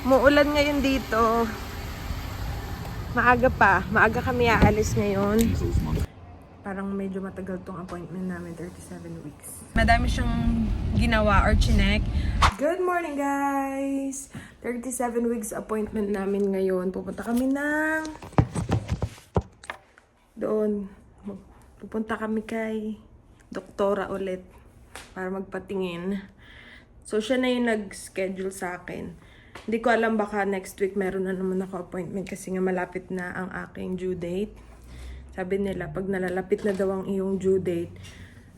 Muulan ngayon dito. Maaga pa. Maaga kami aalis ngayon. Parang medyo matagal tong appointment namin, 37 weeks. Madami siyang ginawa or chinek. Good morning, guys! 37 weeks appointment namin ngayon. Pupunta kami ng... doon. Pupunta kami kay doktora ulit para magpatingin. So, siya na yung nag-schedule sa akin. Hindi ko alam, baka next week meron na naman ako appointment kasi nga malapit na ang aking due date. Sabi nila, pag nalalapit na daw ang iyong due date,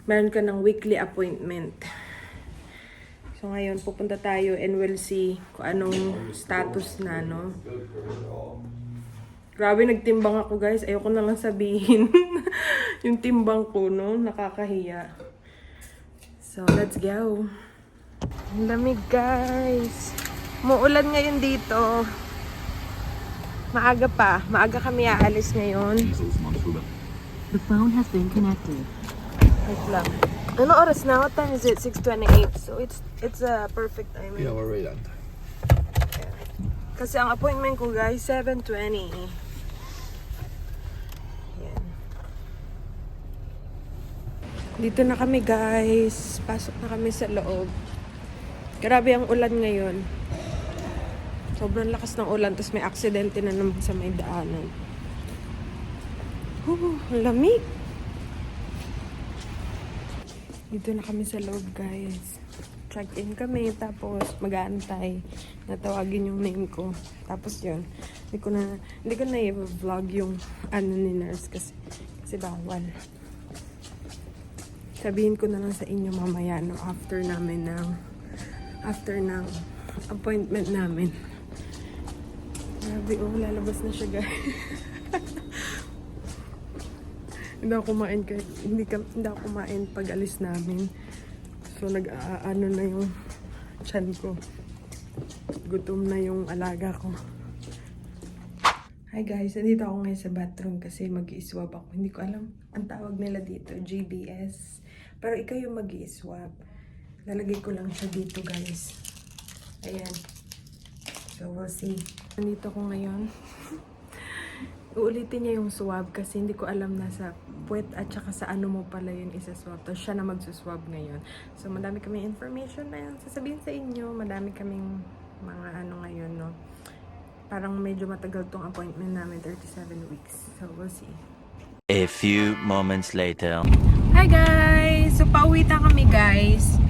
meron ka ng weekly appointment. So ngayon, pupunta tayo and we'll see kung anong status na, no? Grabe, nagtimbang ako, guys. Ayoko na lang sabihin yung timbang ko, no? Nakakahiya. So, let's go. Ang lamig, guys. Muulan ngayon dito. Maaga pa. Maaga kami aalis ngayon. The phone has been connected. Wait lang. Ano oras na? What time is it? 6:28. So it's a perfect timing. Yeah, we're right on time. Kasi ang appointment ko, guys, 7:20. Yan. Dito na kami, guys. Pasok na kami sa loob. Grabe ang ulan ngayon. Sobrang lakas ng ulan, tapos may aksidente na naman sa may daanan. Ang lamig. Dito na kami sa loob, guys. Check-in kami, tapos mag-aantay. Natawagin yung name ko. Tapos yun, hindi ko na i-vlog yung ano ni nurse kasi bawal. Sabihin ko na lang sa inyo mamaya, no, after ng appointment namin. Grabe, lalabas na siya, guys. Hindi ako kumain pag alis namin. So, nag-aano na yung tiyan ko. Gutom na yung alaga ko. Hi guys, nandito ako ngayon sa bathroom kasi mag-i-swab ako. Hindi ko alam ang tawag nila dito, GBS. Pero ikaw yung mag-i-swab. Lalagay ko lang siya dito, guys. Ayan. So, we'll see. Nandito ko ngayon. Uulitin niya yung swab kasi hindi ko alam na sa puwet at saka sa ano mo pala yun isa-swab. Tapos siya na magsuswab ngayon. So, madami kaming information na yun sasabihin sa inyo. Madami kaming mga ano ngayon, no? Parang medyo matagal tong appointment namin, 37 weeks. So, we'll see. A few moments later. Hi guys! So, pauwi na kami, guys.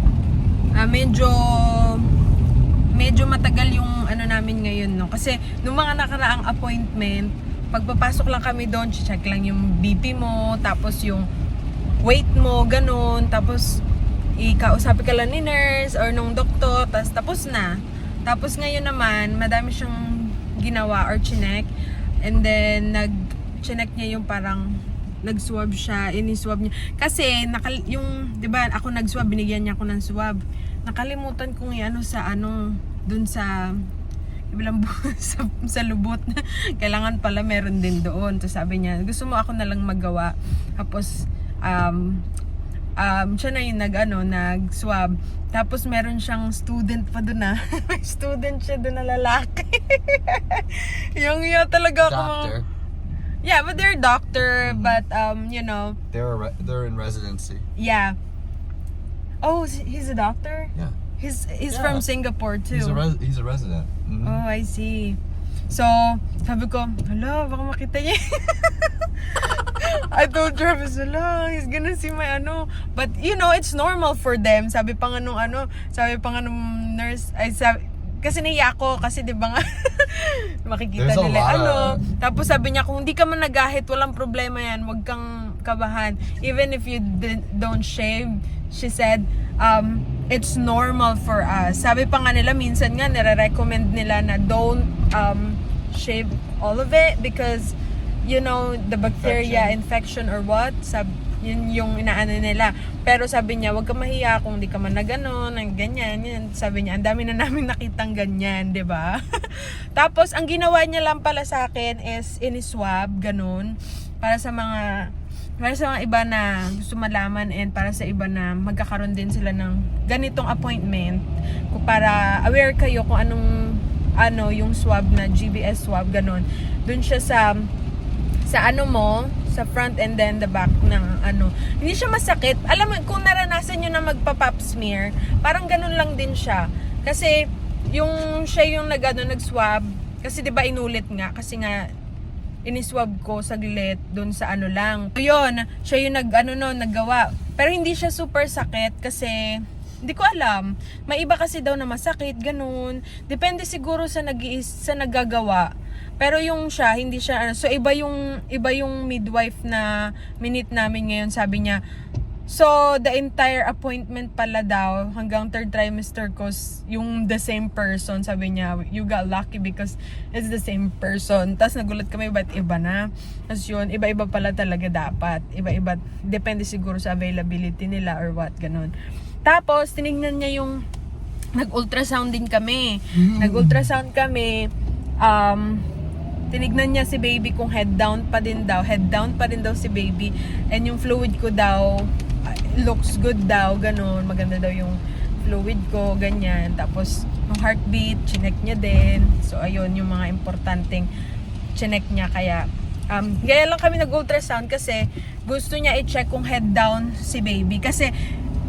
Medyo matagal yung ano namin ngayon, no? Kasi nung mga nakaraang appointment, pagpapasok lang kami doon, check lang yung BP mo, tapos yung weight mo, ganun. Tapos, ikausapin ka lang ni nurse or nung doktor, tapos na. Tapos ngayon naman, madami siyang ginawa or chinek. And then, nag-chinek niya yung parang nag-swab siya, ini-swab niya. Kasi, di ba, ako nag-swab, binigyan niya ako ng swab. Nakalimutan kong i-ano sa dun sa bilang sa lubot. Kailangan pala meron din doon. So sabi niya, gusto mo ako na lang magawa. Tapos siya na yung nag-swab. Tapos meron siyang student pa doon na. May student siya doon na lalaki. yung talaga ako. Doctor. Yeah, but they're doctor, but you know, They're in residency. yeah. Oh, he's a doctor? Yeah. He's Yeah. from Singapore too. He's a resident. Mhm. Oh, I see. So, sabi ko, hala, baka makita niya. I told Travis, hala, he's gonna see my ano. But, you know, it's normal for them. Sabi pa nga nung nurse, kasi naiya ako, kasi di ba nga, makikita There's a nila, lot Tapos sabi niya, kung hindi ka man nagahit, walang problema yan, wag kang kabahan. Even if you don't shave, she said, it's normal for us. Sabi pa nga nila, minsan nga, nire-recommend nila na don't shave all of it because, you know, the bacteria, infection or what, yun yung inaano nila. Pero sabi niya, wag ka mahiya kung di ka man na gano'n, ganyan, yan. Sabi niya, ang dami na namin nakitang ganyan, di ba? Tapos, ang ginawa niya lang pala sa akin is in-swab, ganun, para sa mga iba na gusto malaman and para sa iba na magkakaroon din sila ng ganitong appointment para aware kayo kung anong yung swab na GBS swab, ganun. Dun siya sa ano mo, sa front and then the back ng ano. Hindi siya masakit. Alam mo, kung naranasan nyo na magpa-pap smear, parang ganun lang din siya. Kasi, siya yung nag-swab, kasi 'di ba inulit nga, kasi nga, iniswab ko saglit doon sa ano lang. So, yun, siya yung naggawa. Pero hindi siya super sakit kasi hindi ko alam. May iba kasi daw na masakit, ganun. Depende siguro sa naggagawa. Pero yung siya, hindi siya so iba yung midwife na minute namin ngayon, sabi niya, so the entire appointment pala daw hanggang 3rd trimester ko yung the same person. Sabi niya, you got lucky because it's the same person. Tapos nagulat kami, ba't iba na? Tapos yun, iba-iba pala talaga dapat. Iba-iba, depende siguro sa availability nila or what, ganun. Tapos tinignan niya yung nag-ultrasound din kami. Nag-ultrasound kami, tinignan niya si baby kung head down pa din daw si baby, and yung fluid ko daw looks good daw, ganun, maganda daw yung fluid ko, ganyan. Tapos yung heartbeat chinek niya din. So ayun yung mga importanteng chinek niya. Kaya lang kami nag-ultrasound kasi gusto niya i-check kung head down si baby, kasi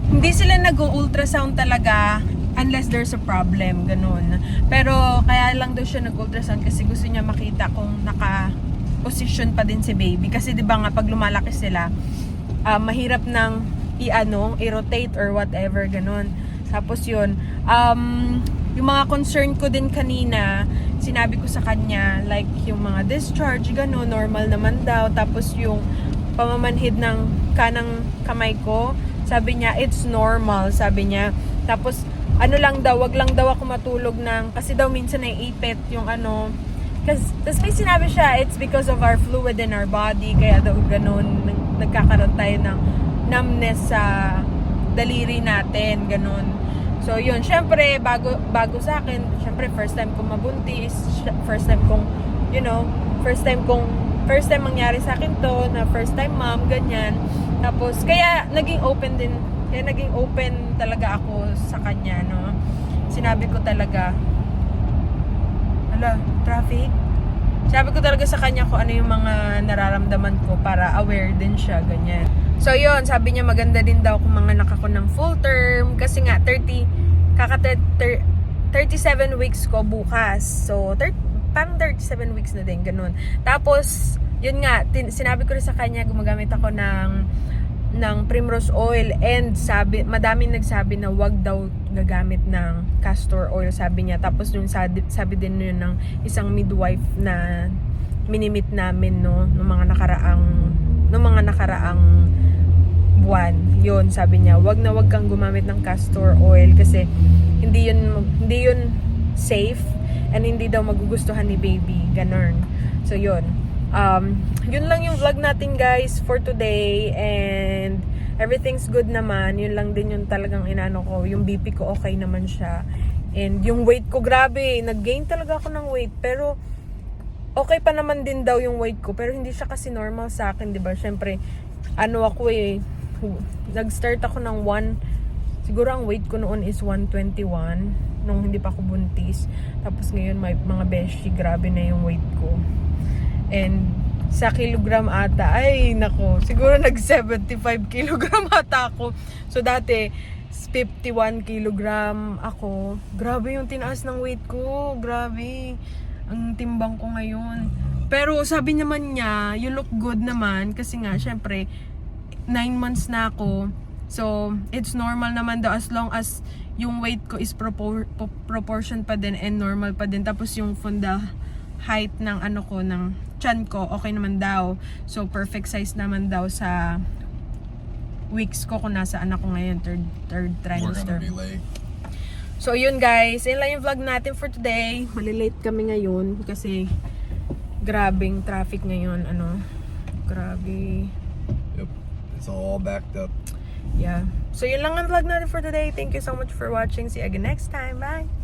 hindi sila nag-ultrasound talaga unless there's a problem, ganun. Pero kaya lang daw siya nag-ultrasound kasi gusto niya makita kung naka-position pa din si baby. Kasi 'di ba nga pag lumalaki sila, mahirap nang i-rotate or whatever, ganun. Tapos yun, yung mga concern ko din kanina, sinabi ko sa kanya, like yung mga discharge, ganun, normal naman daw. Tapos yung pamamanhid ng kanang kamay ko, sabi niya, it's normal, sabi niya. Tapos ano lang daw, wag lang daw ako matulog kasi daw minsan naiipit yung tapos may sinabi siya, it's because of our fluid in our body, kaya daw ganun, nagkakaroon tayo ng numbness sa daliri natin, ganun. So yun, syempre bago sa akin, syempre first time kong mabuntis, first time mangyari sa akin to, na first time mom, ganyan. Tapos kaya naging open talaga ako sa kanya, no. Sinabi ko talaga, traffic. Sabi ko talaga sa kanya kung ano yung mga nararamdaman ko para aware din siya, ganyan. So yun, sabi niya maganda din daw kung manganak ako ng full term kasi nga 37 weeks ko bukas. So parang 37 weeks na din, ganun. Tapos yun nga, sinabi ko rin sa kanya gumagamit ako ng primrose oil, and madaming nagsabi na wag daw gagamit ng castor oil, sabi niya. Tapos yung sabi din yun ng isang midwife na minimit namin, no, ng mga nakaraang buwan. Yun, sabi niya, wag kang gumamit ng castor oil kasi hindi yun safe and hindi daw magugustuhan ni baby, ganun. So yun, yun lang yung vlog natin, guys, for today, and everything's good naman. Yun lang din yung talagang inano ko, yung BP ko okay naman siya, and yung weight ko, grabe, nag-gain talaga ako ng weight, pero okay pa naman din daw yung weight ko, pero hindi siya kasi normal sa akin, 'di ba? Syempre nag-start ako ng siguro ang weight ko noon is 121 nung hindi pa ako buntis. Tapos ngayon may mga beshi, grabe na yung weight ko. And sa kilogram ata, ay nako, siguro nag 75 kilogram ata ako. So dati 51 kilogram ako. Grabe yung tinaas ng weight ko, grabe ang timbang ko ngayon. Pero sabi naman niya, you look good naman kasi nga syempre 9 months na ako. So it's normal naman daw as long as yung weight ko is proportion pa din and normal pa din. Tapos yung fundal height ng ng chan ko, okay naman daw. So perfect size naman daw sa weeks ko kung nasa anak ko ngayon, third trimester. We're gonna be late. So yun, guys, yun lang yung vlog natin for today. Malilate kami ngayon kasi grabing traffic ngayon, grabe. Yep, it's all backed up. Yeah. So yun lang ang vlog natin for today. Thank you so much for watching. See you again next time. Bye!